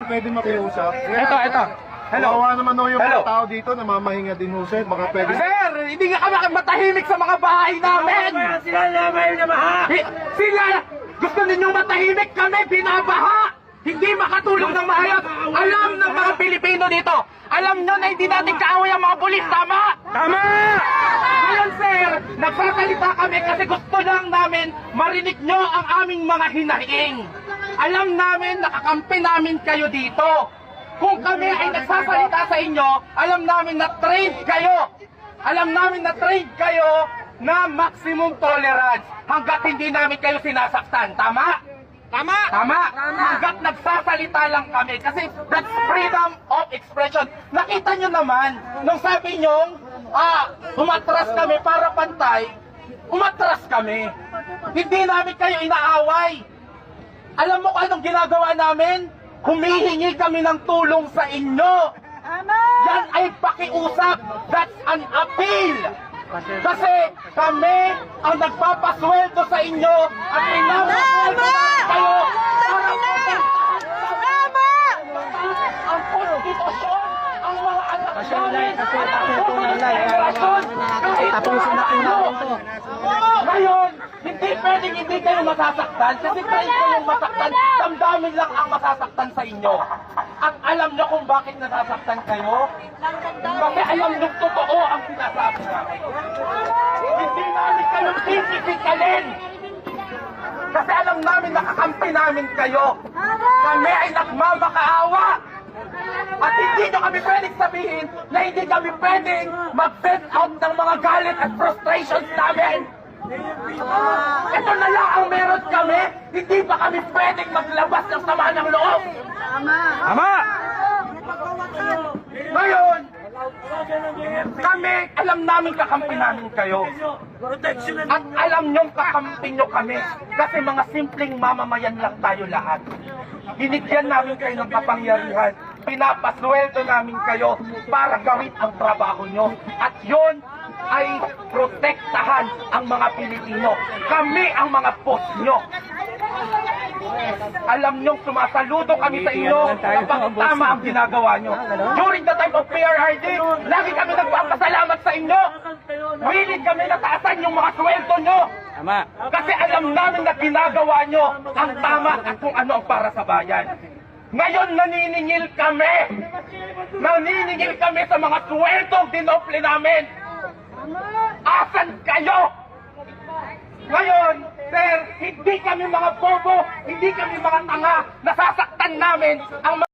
Pwede makiusap. Ito. Hello. Kawawa naman ho yung Hello. mga tao dito na mamahinga din ho sir. Baka pwede... Sir, hindi nga kami matahimik sa mga bahay namin. Sila naman na maha! Sila, gusto ninyong matahimik kami, binabaha. Hindi makatulong ng maayos. Alam ng mga Pilipino dito. Alam nyo na hindi natin kaaway ang mga pulis, tama? Tama! Ngayon sir, nagsasalita kami kasi gusto lang namin marinig nyo ang aming mga hinaing. Alam namin, nakakampi namin kayo dito. Kung kami ay nagsasalita sa inyo, alam namin na trained kayo. Alam namin na trained kayo na maximum tolerance hanggat hindi namin kayo sinasaktan. Tama? Tama! Tama? Hanggat nagsasalita lang kami kasi that's freedom of expression. Nakita nyo naman, nung sabi nyo, umatras kami para pantay, umatras kami. Hindi namin kayo inaaway. Alam mo kung anong ginagawa namin? Humihingi kami ng tulong sa inyo. Yan ay pakiusap. That's an appeal. Kasi kami ang nagpapasweldo sa inyo at pinapasweldo namin kayo para ang konstitusyon, ang mga anak namin, tapusin na po natin to. Ngayon, hindi pwedeng hindi kayo masasaktan kasi kahit kayong masaktan, damdamin lang ang masasaktan sa inyo. At alam nyo kung bakit nasasaktan kayo? Kasi alam nyo totoo ang sinasabi namin. Hindi namin kayo pinipikalin. Kasi alam namin nakakampi namin kayo. Kami ay nagmamakaawa. At hindi nyo kami pwedeng sabihin na hindi kami pwedeng mag-vent out ng mga galit at frustrations namin. Ito na lang ang meron kami. Hindi pa kami pwedeng maglabas ng sama ng loob. Tama! Ngayon, kami, alam namin kakampi namin kayo. At alam nyong kakampi nyo kami. Kasi mga simpleng mamamayan lang tayo lahat. Binigyan namin kayo ng kapangyarihan. Pinapasweldo namin kayo para gawin ang trabaho nyo. At yun ay protektahan ang mga Pilipino. Kami ang mga post nyo. Alam nyo, sumasaludo kami sa inyo kapag tama ang ginagawa nyo. During the time of PRRD, lagi kami nagpapasalamat sa inyo. Willing kami na taasan yung mga sweldo nyo. Tama! Kasi alam namin na ginagawa nyo ang tama at kung ano ang para sa bayan. Ngayon naniningil kami. Naniningil kami sa mga sweldong dinople namin. Asan kayo? Ngayon, sir, hindi kami mga bobo, hindi kami mga tanga, nasasaktan namin ang